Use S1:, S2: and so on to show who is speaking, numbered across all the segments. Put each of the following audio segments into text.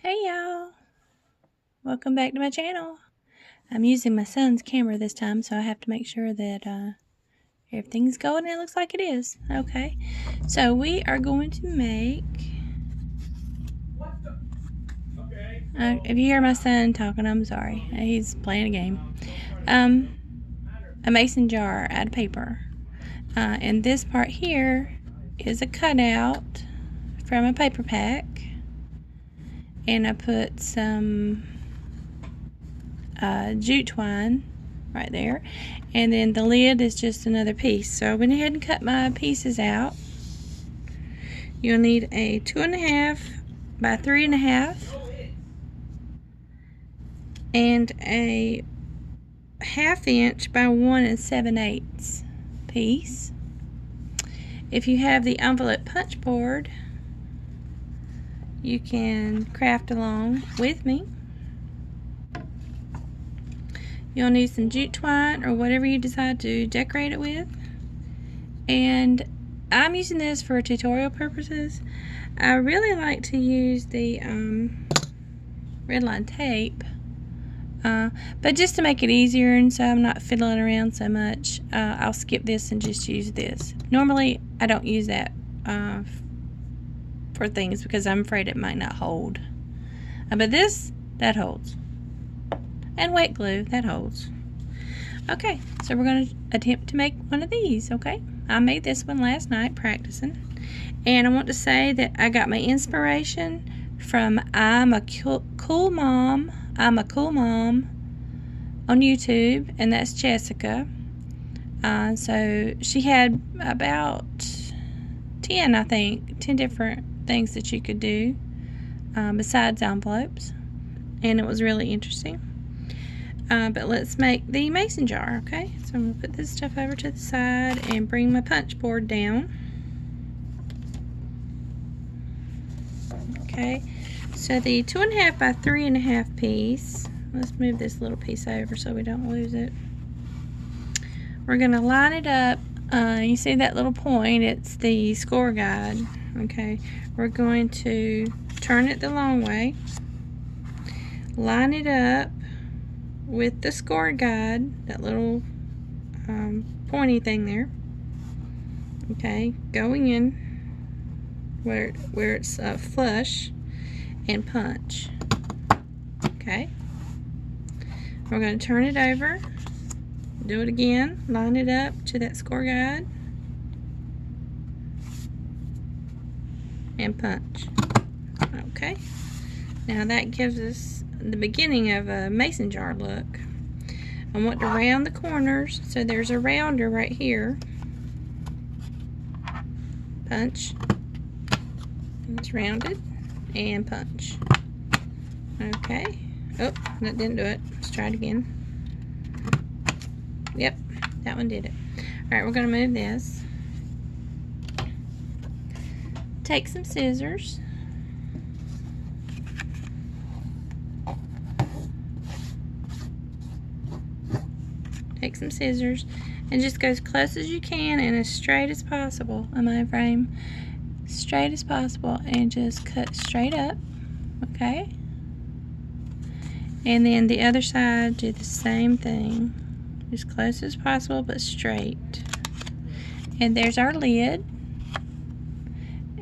S1: Hey y'all, welcome back to my channel. I'm using my son's camera this time, so I have to make sure that everything's going and it looks like it is. Okay, so we are going to make, if you hear my son talking, I'm sorry, he's playing a game. A mason jar out of paper, and this part here is a cutout from a paper pack, and I put some jute twine right there, and then the lid is just another piece. So I went ahead and cut my pieces out. You'll need a 2.5 by 3.5 and a 1/2 inch by 1 7/8 piece. If you have the envelope punch board, you can craft along with me. You'll need some jute twine or whatever you decide to decorate it with. And I'm using this for tutorial purposes. I really like to use the red line tape, but just to make it easier and so I'm not fiddling around so much, I'll skip this and just use this. Normally I don't use that for things because I'm afraid it might not hold. But this, that holds. And wet glue, that holds. Okay, so we're going to attempt to make one of these, okay? I made this one last night practicing. And I want to say that I got my inspiration from I'm a Cool Mom on YouTube, and that's Jessica. So she had about 10, I think, 10 different things that you could do besides envelopes. And it was really interesting. But let's make the mason jar, okay? So I'm going to put this stuff over to the side and bring my punch board down. Okay, so the 2.5 by 3.5 piece, let's move this little piece over so we don't lose it. We're going to line it up. You see that little point? It's the score guide, okay? We're going to turn it the long way, line it up with the score guide, that little pointy thing there, okay, going in where it's flush, and punch. Okay, we're going to turn it over, do it again, line it up to that score guide, and punch. Okay, now that gives us the beginning of a mason jar look. I want to round the corners, so there's a rounder right here. Punch. And it's rounded, and punch. Okay. Oh, that didn't do it. Let's try it again. Yep, that one did it. Alright, we're going to move this. Take some scissors. Take some scissors and just go as close as you can and as straight as possible on my frame. Straight as possible, and just cut straight up, okay? And then the other side, do the same thing. As close as possible, but straight. And there's our lid.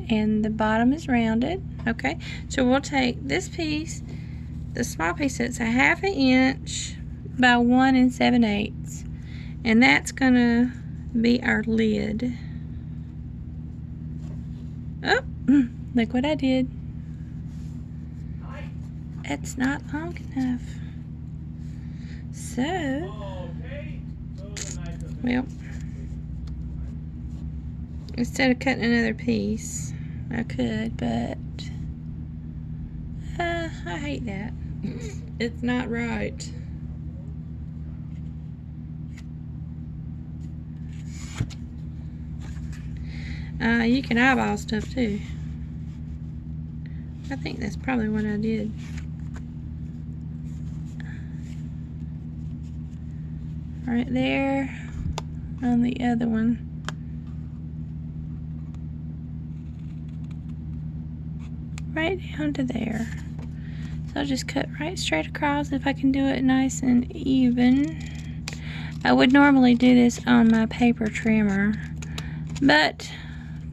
S1: And the bottom is rounded, okay? So we'll take this piece, the small piece that's a 1/2 inch by 1 7/8, and that's gonna be our lid. Oh, look what I did. It's not long enough. So, well, instead of cutting another piece, I could, but I hate that. It's not right. You can eyeball stuff too. I think that's probably what I did. Right there on the other one. Right down to there. So I'll just cut right straight across if I can do it nice and even. I would normally do this on my paper trimmer, but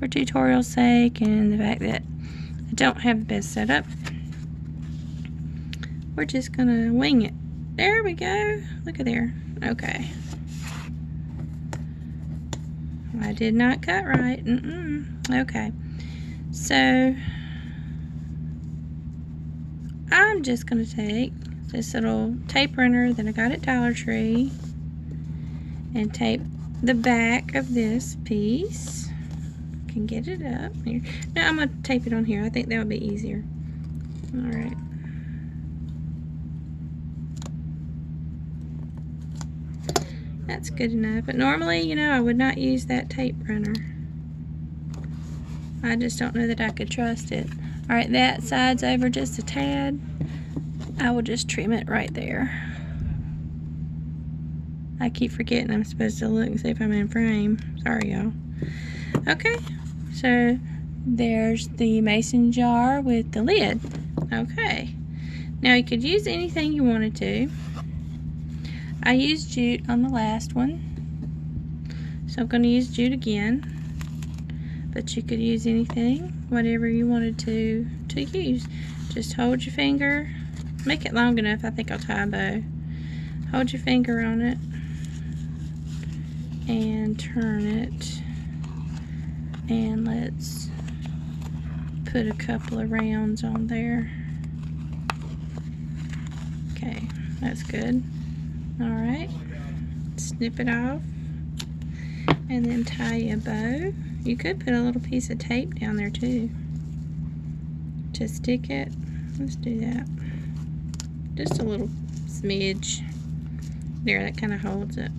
S1: for tutorial's sake and the fact that I don't have the best setup, we're just gonna wing it. There we go. Look at there. Okay. I did not cut right. Okay. So I'm just gonna take this little tape runner that I got at Dollar Tree and tape the back of this piece. Can get it up here. No, I'm gonna tape it on here. I think that would be easier. All right. That's good enough. But normally, you know, I would not use that tape runner. I just don't know that I could trust it. All right, that side's over just a tad. I will just trim it right there. I keep forgetting I'm supposed to look and see if I'm in frame. Sorry, y'all. Okay, so there's the mason jar with the lid. Okay, now you could use anything you wanted to. I used jute on the last one, so I'm going to use jute again. But you could use anything, whatever you wanted to use. Just hold your finger, make it long enough. I think I'll tie a bow. Hold your finger on it and turn it, and let's put a couple of rounds on there. Okay, that's good. All right, snip it off and then tie a bow. You could put a little piece of tape down there too to stick it. Let's do that. Just a little smidge there, that kind of holds it.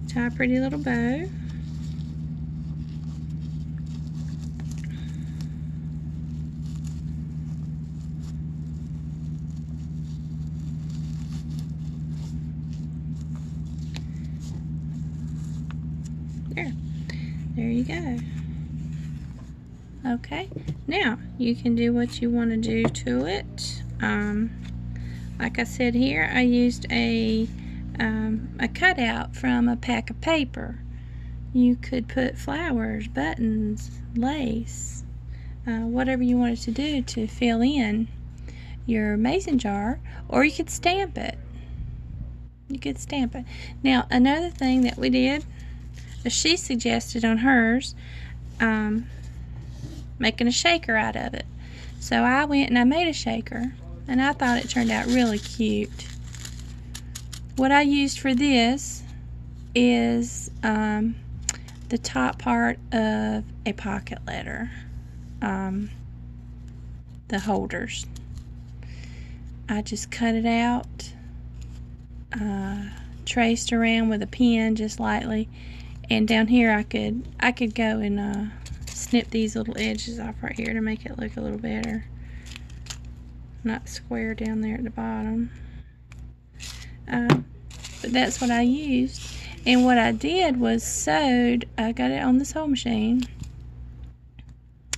S1: Tie a pretty little bow. There you go. Okay, now you can do what you want to do to it. Like I said here, I used a cutout from a pack of paper. You could put flowers, buttons, lace, whatever you wanted to do to fill in your mason jar, or you could stamp it. You could stamp it. Now, another thing that we did, she suggested on hers, making a shaker out of it. So I went and I made a shaker, and I thought it turned out really cute. What I used for this is the top part of a pocket letter, the holders. I just cut it out, traced around with a pen just lightly, and down here I could go and snip these little edges off right here to make it look a little better, not square down there at the bottom. But that's what I used, and what I did was sewed. I got it on the sewing machine.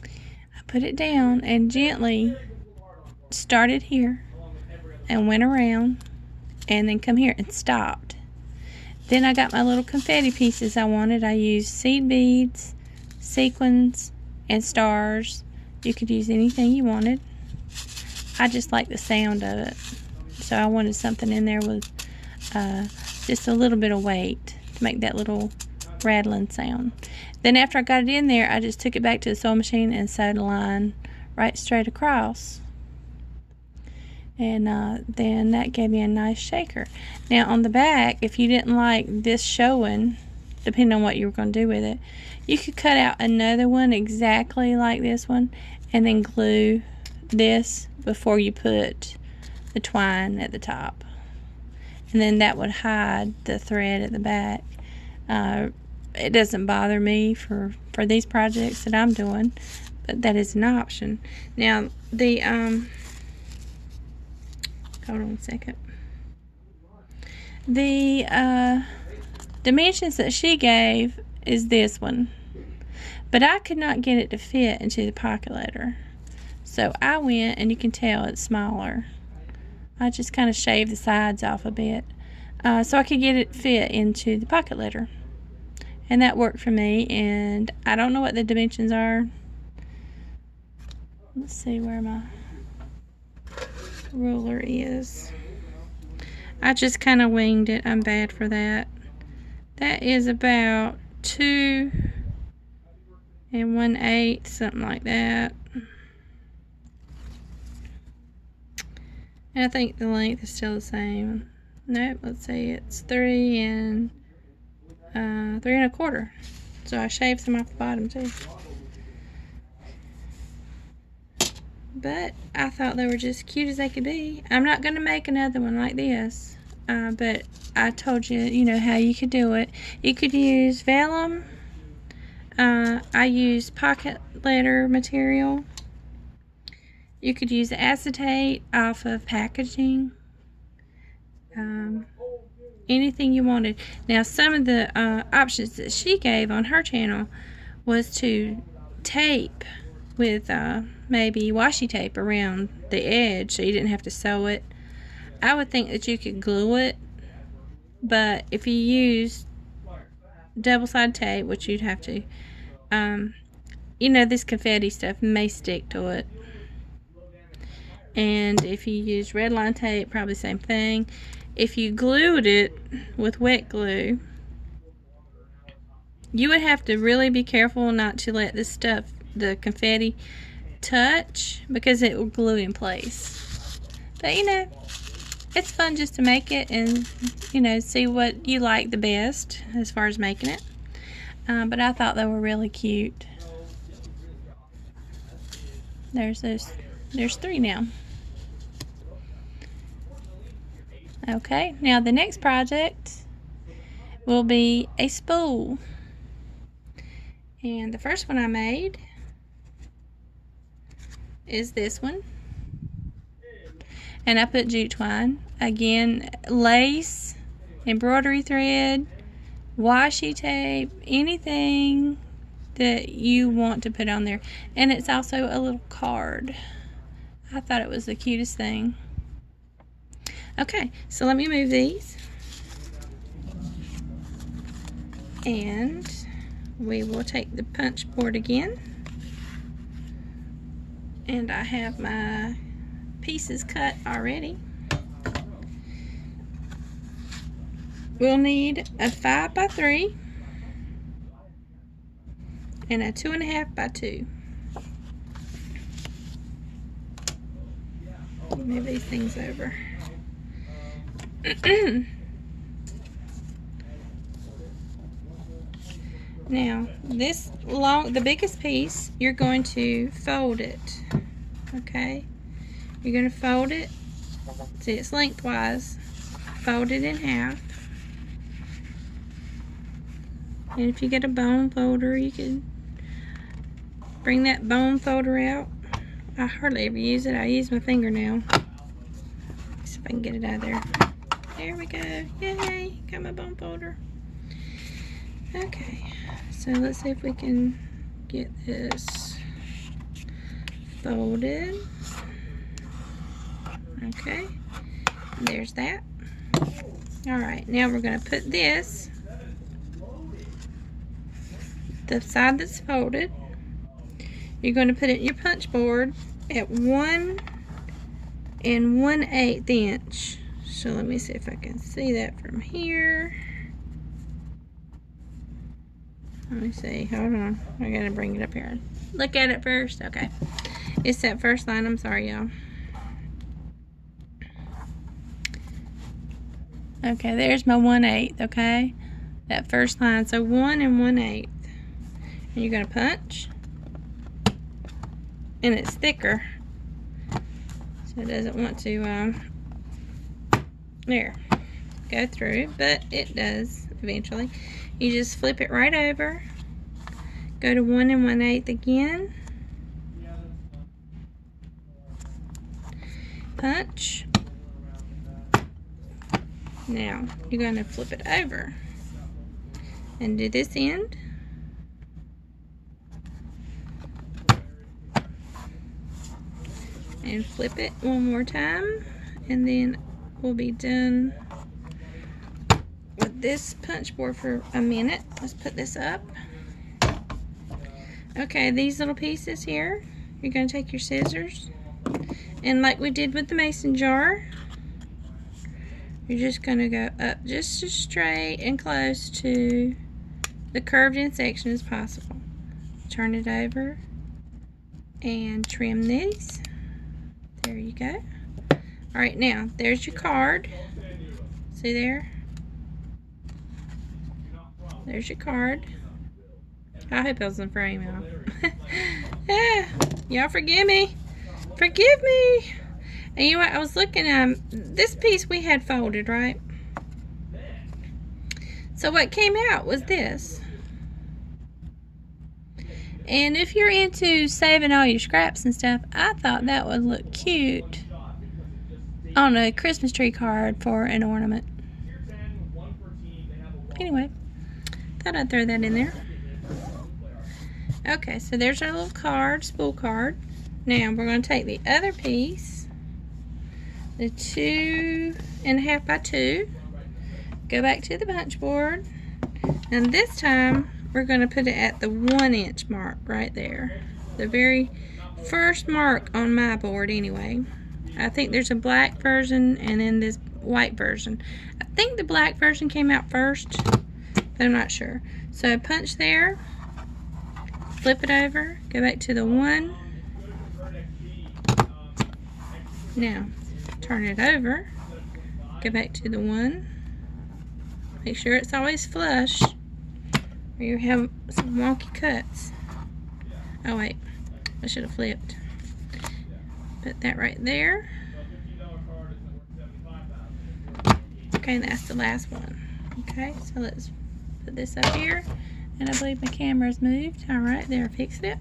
S1: I put it down and gently started here and went around and then come here and stopped. Then I got my little confetti pieces I wanted. I used seed beads, sequins, and stars. You could use anything you wanted. I just like the sound of it, so I wanted something in there with just a little bit of weight to make that little rattling sound. Then after I got it in there, I just took it back to the sewing machine and sewed a line right straight across. And then that gave me a nice shaker. Now on the back, if you didn't like this showing, depending on what you were going to do with it, you could cut out another one exactly like this one and then glue this before you put the twine at the top. And then that would hide the thread at the back. It doesn't bother me for these projects that I'm doing, but that is an option. Now the hold on a second. The dimensions that she gave is this one, but I could not get it to fit into the pocket letter. So I went, and you can tell it's smaller. I just kind of shaved the sides off a bit so I could get it fit into the pocket letter. And that worked for me, and I don't know what the dimensions are. Let's see where my ruler is. I just kind of winged it. I'm bad for that. That is about 2 1/8, something like that. And I think the length is still the same. Nope, let's say it's 3 3 1/4. So I shaved some off the bottom too. But I thought they were just cute as they could be. I'm not going to make another one like this. But I told you, you know, how you could do it. You could use vellum. I use pocket letter material. You could use acetate off of packaging. Anything you wanted. Now, some of the options that she gave on her channel was to tape with maybe washi tape around the edge so you didn't have to sew it. I would think that you could glue it, but if you use double-sided tape, which you'd have to, you know, this confetti stuff may stick to it. And if you use red line tape, probably the same thing. If you glued it with wet glue, you would have to really be careful not to let this stuff, the confetti, touch, because it will glue in place. But you know, it's fun just to make it and, you know, see what you like the best as far as making it. But I thought they were really cute. There's 3 now. Okay, now the next project will be a spool. And the first one I made is this one. And I put jute twine. Again, lace, embroidery thread, washi tape, anything that you want to put on there. And it's also a little card. I thought it was the cutest thing. Okay, so let me move these. And we will take the punch board again. And I have my pieces cut already. We'll need a 5 by 3 and a 2.5 by 2. Move these things over. Now, the biggest piece, you're going to fold it. Okay? You're going to fold it. See, it's lengthwise. Fold it in half. And if you get a bone folder, you can bring that bone folder out. I hardly ever use it. I use my finger now. Let's see if I can get it out of there. There we go. Yay! Got my bone folder. Okay. So let's see if we can get this folded. Okay. There's that. Alright. Now we're going to put this, the side that's folded, you're going to put it in your punch board at 1 1/8 inch. So let me see if I can see that from here. Let me see. Hold on. I gotta bring it up here. Look at it first. Okay. It's that first line. I'm sorry, y'all. Okay, there's my 1/8. Okay. That first line. So 1 1/8. And you're gonna punch. And it's thicker. So it doesn't want to there, go through, but it does eventually. You just flip it right over, go to 1 1/8 again, punch. Now you're going to flip it over and do this end, and flip it one more time, and then we'll be done with this punch board for a minute. Let's put this up. Okay, these little pieces here, you're going to take your scissors, and like we did with the mason jar, you're just going to go up just as straight and close to the curved in section as possible. Turn it over and trim these. There you go. Alright, now there's your card. See there? There's your card. I hope I was in frame, y'all. Yeah, y'all forgive me. Forgive me. And you know what? I was looking at this piece we had folded, right? So what came out was this. And if you're into saving all your scraps and stuff, I thought that would look cute on a Christmas tree card for an ornament. Anyway, thought I'd throw that in there. Okay, so there's our little card, spool card. Now we're going to take the other piece, the 2.5 by 2, go back to the punch board, and this time we're going to put it at the 1 inch mark right there. The very first mark on my board anyway. I think there's a black version and then this white version. I think the black version came out first, but I'm not sure. So punch there, flip it over, go back to the 1. Now turn it over, go back to the 1. Make sure it's always flush, or you have some wonky cuts. Oh wait, I should have flipped. Put that right there. Okay, and that's the last one. Okay, so let's put this up here. And I believe my camera's moved. Alright, there, fixed it.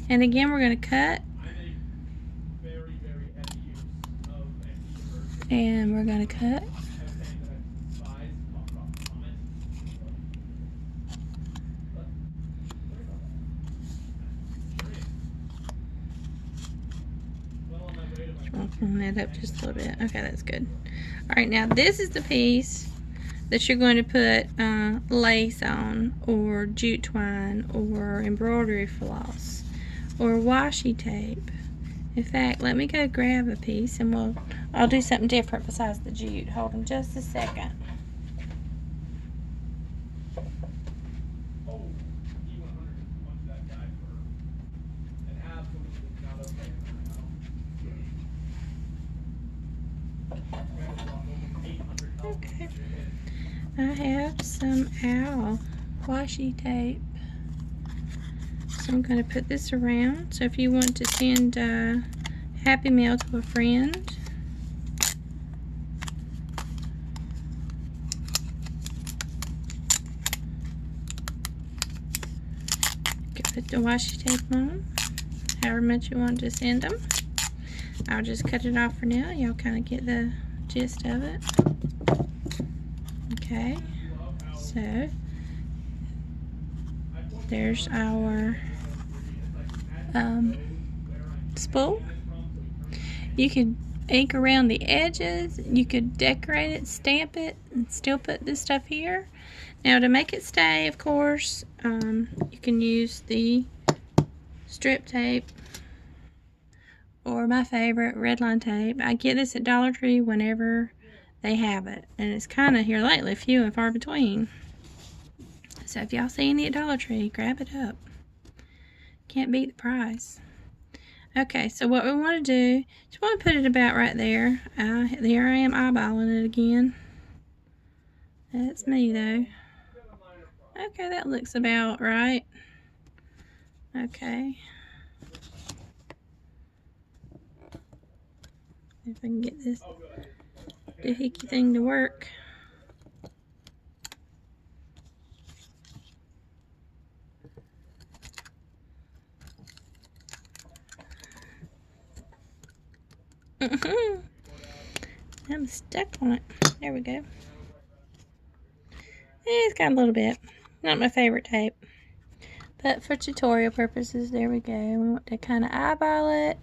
S1: And again, we're going to cut. And we're going to cut. Open that up just a little bit. Okay, that's good. Alright, now this is the piece that you're going to put lace on, or jute twine, or embroidery floss, or washi tape. In fact, let me go grab a piece and I'll do something different besides the jute. Hold on just a second. Okay. I have some owl washi tape. So I'm going to put this around. So if you want to send Happy Mail to a friend, you can put the washi tape on, however much you want to send them. I'll just cut it off for now. Y'all kind of get the gist of it. Okay, so there's our spool. You could ink around the edges, you could decorate it, stamp it, and still put this stuff here. Now to make it stay, of course, you can use the strip tape, or my favorite, red line tape. I get this at Dollar Tree whenever they have it, and it's kind of here lately few and far between. So if y'all see any at Dollar Tree, grab it up. Can't beat the price. Okay, so what we want to do, just want to put it about right there. Here I am eyeballing it again. That's me though. Okay, that looks about right. Okay. If I can get this doohickey thing to work. I'm stuck on it. There we go. It's got a little bit. Not my favorite tape, But for tutorial purposes, there we go. We want to kind of eyeball it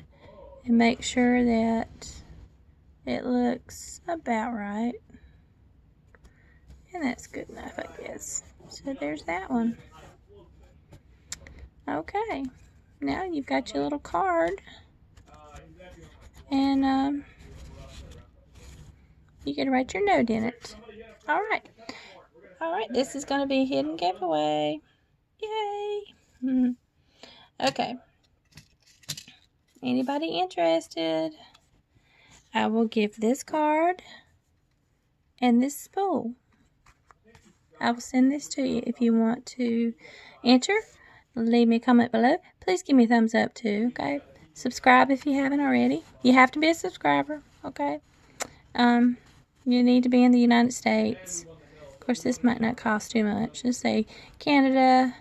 S1: and make sure that it looks about right. And that's good enough, I guess. So there's that one. Okay, now you've got your little card. And you can write your note in it. Alright. Alright, this is going to be a hidden giveaway. Yay! Okay. Anybody interested? I will give this card and this spool. I will send this to you. If you want to enter, leave me a comment below. Please give me a thumbs up too, okay? Subscribe if you haven't already. You have to be a subscriber, okay? You need to be in the United States. Of course, this might not cost too much. Let's say Canada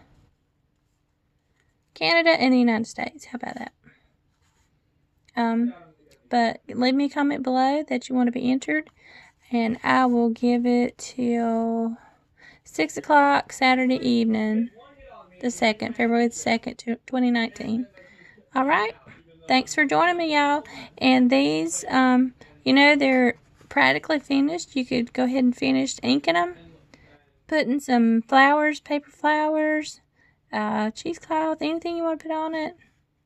S1: and the United States. How about that? But leave me a comment below that you want to be entered, and I will give it till 6 o'clock Saturday evening, the 2nd, February the 2nd, 2019. All right. Thanks for joining me, y'all. And these, you know, they're practically finished. You could go ahead and finish inking them, putting some flowers, paper flowers, cheesecloth, anything you want to put on it.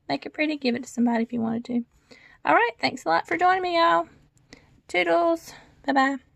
S1: Make it pretty. Give it to somebody if you wanted to. All right. Thanks a lot for joining me, y'all. Toodles. Bye-bye.